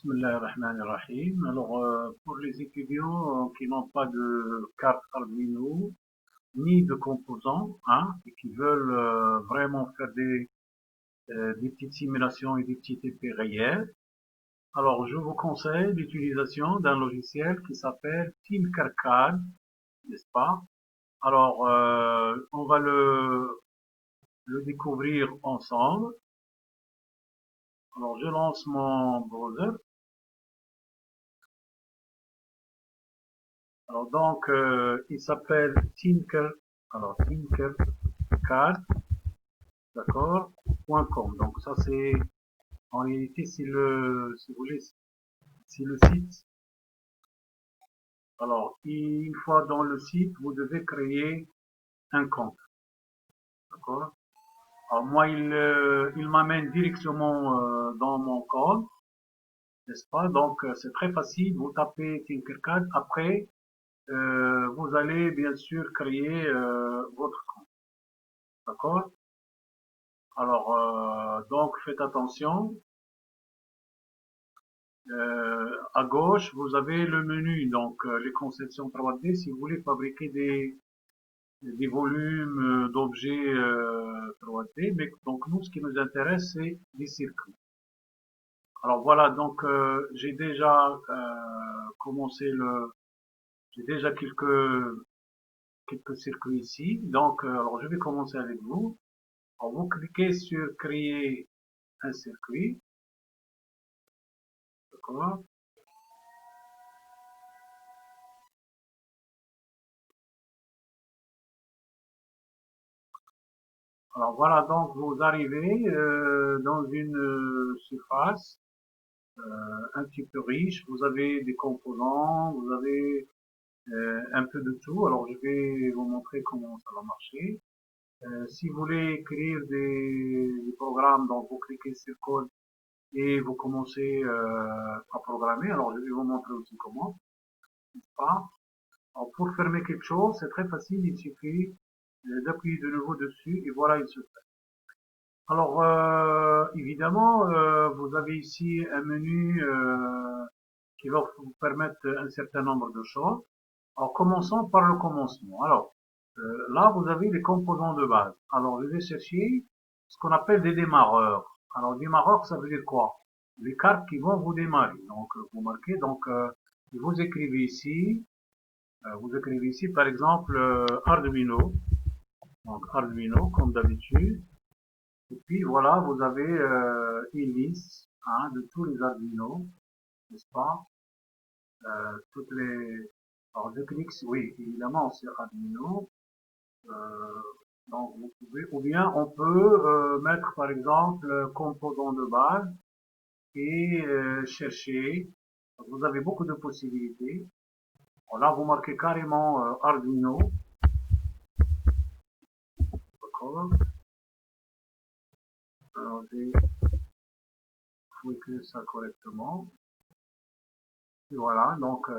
Bismillahirrahmanirrahim. Alors, pour les étudiants qui n'ont pas de carte Arduino ni de composants, hein, et qui veulent vraiment faire des petites simulations et des petits effets réels, alors je vous conseille l'utilisation d'un logiciel qui s'appelle Tinkercad, n'est-ce pas? Alors, on va le découvrir ensemble. Alors, je lance mon browser. Alors donc, il s'appelle Tinkercad, d'accord, .com. Donc ça c'est, en réalité c'est si vous voulez, c'est le site. Alors, une fois dans le site, vous devez créer un compte, d'accord. Alors moi, il m'amène directement dans mon compte, n'est-ce pas? Donc c'est très facile. Vous tapez Tinkercad. Après, vous allez bien sûr créer votre compte, d'accord. Alors, donc faites attention. À gauche, vous avez le menu, donc les conceptions 3D, si vous voulez fabriquer des volumes d'objets 3D. Mais donc nous, ce qui nous intéresse, c'est des circuits. Alors voilà, donc j'ai déjà quelques circuits ici. Donc, alors je vais commencer avec vous. Alors, vous cliquez sur créer un circuit, d'accord. Alors voilà, donc vous arrivez dans une surface un petit peu riche. Vous avez des composants, vous avez un peu de tout. Alors je vais vous montrer comment ça va marcher. Si vous voulez écrire des programmes, donc vous cliquez sur code et vous commencez à programmer. Alors je vais vous montrer aussi comment, n'est-ce pas? Alors pour fermer quelque chose, c'est très facile, il suffit d'appuyer de nouveau dessus et voilà, il se fait. Alors, évidemment, vous avez ici un menu qui va vous permettre un certain nombre de choses. Alors, commençons par le commencement. Alors, là, vous avez les composants de base. Alors, je vais chercher ce qu'on appelle des démarreurs. Alors, démarreur, ça veut dire quoi? Les cartes qui vont vous démarrer. Donc, vous marquez, donc, vous écrivez ici, par exemple, Arduino. Donc, Arduino, comme d'habitude. Et puis voilà, vous avez une liste hein, de tous les Arduino, n'est-ce pas? Toutes les. Alors je clique, oui, évidemment sur Arduino. Euh, donc vous pouvez, ou bien on peut mettre par exemple composant de base et chercher. Vous avez beaucoup de possibilités. Alors là, vous marquez carrément Arduino, d'accord? Alors j'ai fouillé ça correctement. Et voilà, donc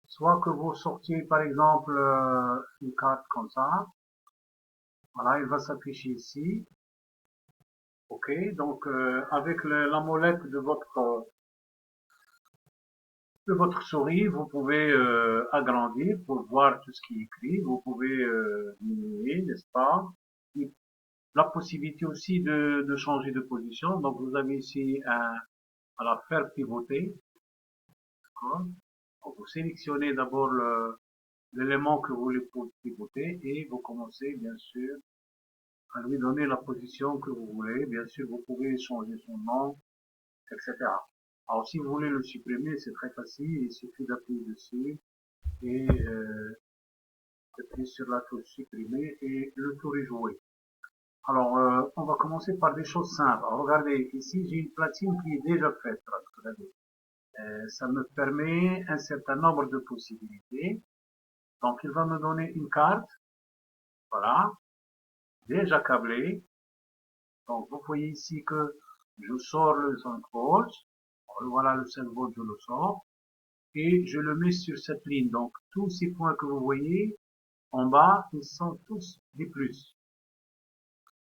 soit que vous sortiez par exemple une carte comme ça, voilà, il va s'afficher ici. Ok, donc avec la molette de votre souris, vous pouvez agrandir pour voir tout ce qui est écrit. Vous pouvez diminuer, n'est-ce pas? Et la possibilité aussi de changer de position. Donc vous avez ici à la faire pivoter. D'accord. Donc, vous sélectionnez d'abord l'élément que vous voulez pivoter et vous commencez bien sûr à lui donner la position que vous voulez. Bien sûr, vous pouvez changer son nom, etc. Alors, si vous voulez le supprimer, c'est très facile. Il suffit d'appuyer dessus et d'appuyer sur la touche supprimer et le tour est joué. Alors, on va commencer par des choses simples. Alors, regardez, ici, j'ai une platine qui est déjà faite. Regardez. Ça me permet un certain nombre de possibilités. Donc, il va me donner une carte, voilà, déjà câblée. Donc, vous voyez ici que je sors le 5 volts. Voilà le 5 volts, je le sors. Et je le mets sur cette ligne. Donc, tous ces points que vous voyez en bas, ils sont tous des plus.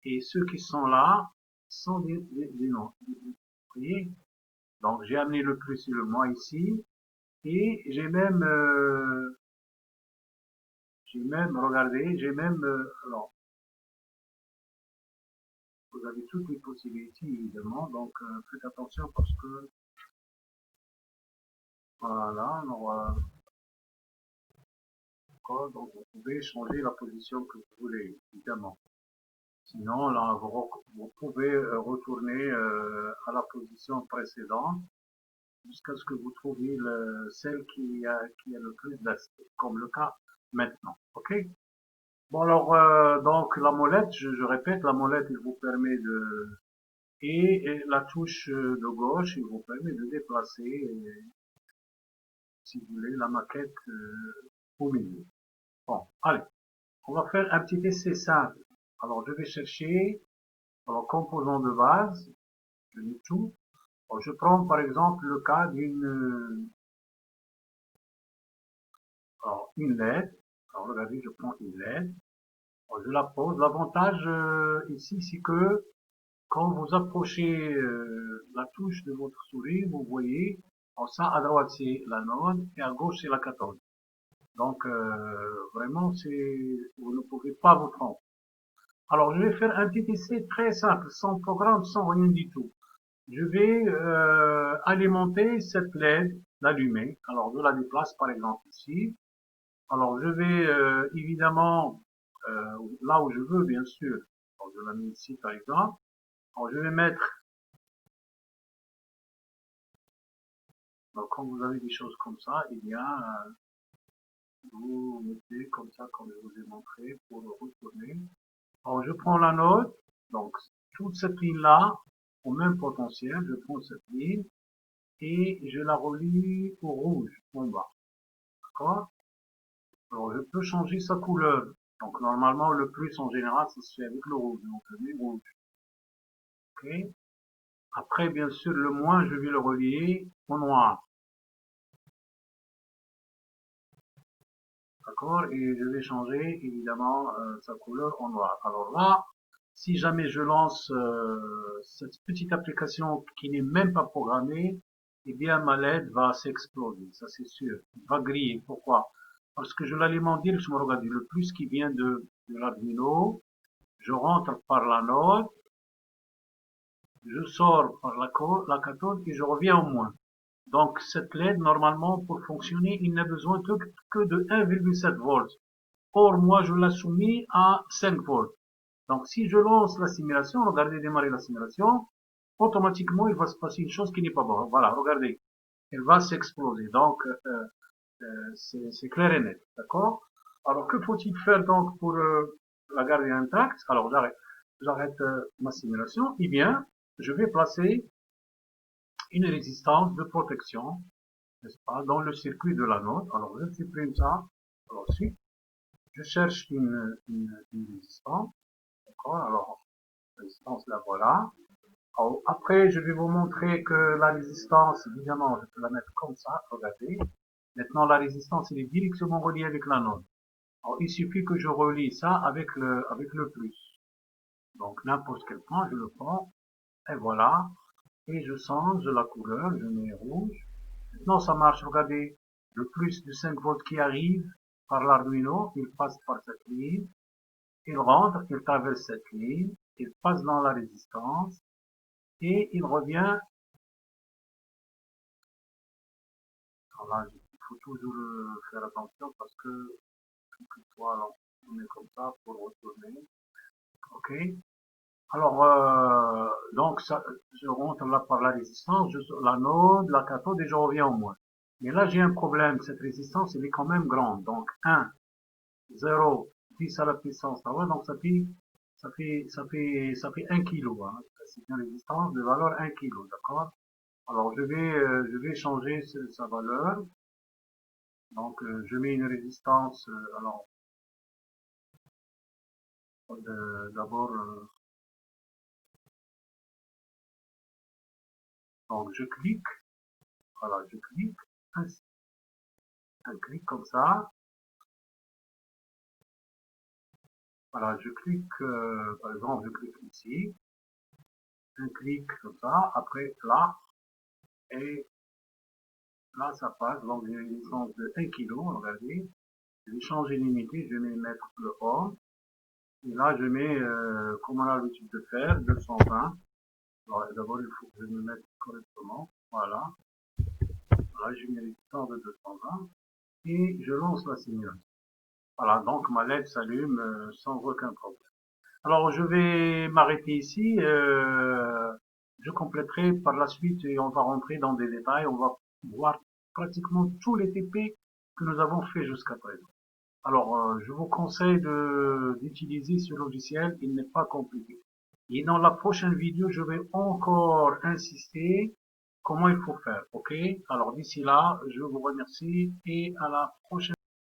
Et ceux qui sont là sont des non. Vous voyez? Donc j'ai amené le plus et le moins ici. Et regardez, alors, vous avez toutes les possibilités évidemment, donc faites attention parce que, voilà, alors, donc vous pouvez changer la position que vous voulez, évidemment. Sinon, là, vous pouvez retourner à la position précédente jusqu'à ce que vous trouviez celle qui a le plus d'aspect, comme le cas maintenant. OK? Bon, alors, donc la molette, je répète, la molette, il vous permet et la touche de gauche, il vous permet de déplacer, si vous voulez, la maquette au milieu. Bon, allez, on va faire un petit essai simple. Alors, je vais chercher, alors, composant de base, je mets tout. Alors, je prends par exemple le cas une LED. Alors, regardez, je prends une LED. Alors, je la pose. L'avantage ici, c'est que quand vous approchez la touche de votre souris, vous voyez, alors ça à droite c'est l'anode et à gauche c'est la cathode. Donc vraiment, vous ne pouvez pas vous tromper. Alors je vais faire un petit essai très simple, sans programme, sans rien du tout. Je vais alimenter cette LED, l'allumer. Alors je la déplace par exemple ici. Alors je vais évidemment là où je veux bien sûr. Alors, je la mets ici par exemple. Alors je vais mettre, donc quand vous avez des choses comme ça, eh bien vous mettez comme ça, comme je vous ai montré, pour le retourner. Alors je prends la note, donc toute cette ligne-là, au même potentiel, je prends cette ligne et je la relie au rouge en bas. D'accord? Alors je peux changer sa couleur. Donc normalement le plus en général ça se fait avec le rouge. Donc je mets rouge. Ok? Après bien sûr le moins je vais le relier au noir. D'accord? Et je vais changer évidemment sa couleur en noir. Alors là, si jamais je lance cette petite application qui n'est même pas programmée, eh bien ma LED va s'exploser, ça c'est sûr. Il va griller. Pourquoi? Parce que je l'alimente directement, regardez, le plus qui vient de l'Arduino, je rentre par la l'anode, je sors par la cathode et je reviens au moins. Donc cette LED, normalement, pour fonctionner, il n'a besoin que de 1,7 volts. Or, moi, je l'ai soumis à 5 volts. Donc, si je lance la simulation, regardez démarrer la simulation, automatiquement, il va se passer une chose qui n'est pas bonne. Voilà, regardez, elle va s'exploser. Donc, c'est clair et net, d'accord? Alors, que faut-il faire donc pour la garder intacte? Alors, j'arrête ma simulation. Eh bien, je vais placer une résistance de protection, n'est-ce pas, dans le circuit de l'anode. Alors, je supprime ça. Alors, ensuite, je cherche une résistance. D'accord? Alors, résistance, la voilà. Alors, après, je vais vous montrer que la résistance, évidemment, je peux la mettre comme ça, regardez. Maintenant, la résistance, elle est directement reliée avec l'anode. Alors, il suffit que je relie ça avec le plus. Donc, n'importe quel point, je le prends, et voilà. Et je change la couleur, je mets rouge. Maintenant, ça marche, regardez. Le plus de 5 volts qui arrive par l'Arduino, il passe par cette ligne. Il rentre, il traverse cette ligne, il passe dans la résistance, et il revient. Alors là, il faut toujours faire attention parce que voilà, on met comme ça pour retourner. Ok. Alors donc ça, je rentre là par la résistance, l'anode, la cathode et je reviens au moins. Mais là j'ai un problème, cette résistance elle est quand même grande. Donc 1, 0, 10 à la puissance 3, donc ça fait 1 kg. Hein. C'est une résistance de valeur 1 kg, d'accord? Alors je vais changer sa valeur. Donc je mets une résistance, alors d'abord, donc je clique, voilà, je clique, un clic comme ça, voilà, je clique, par exemple, je clique ici, un clic comme ça, après là, Et là, ça passe. Donc, j'ai une licence de 1 kg, regardez. L'échange illimité, je vais mettre le on. Et là, je mets, comme on a l'habitude de faire, 220. Alors, d'abord, il faut que je me mette correctement. Voilà. Là, je mets les temps de 220. Et je lance la signale. Voilà, donc ma LED s'allume sans aucun problème. Alors, je vais m'arrêter ici. Je compléterai par la suite et on va rentrer dans des détails. On va voir pratiquement tous les TP que nous avons fait jusqu'à présent. Alors, je vous conseille d'utiliser ce logiciel. Il n'est pas compliqué. Et dans la prochaine vidéo, je vais encore insister comment il faut faire. OK? Alors, d'ici là, je vous remercie et à la prochaine.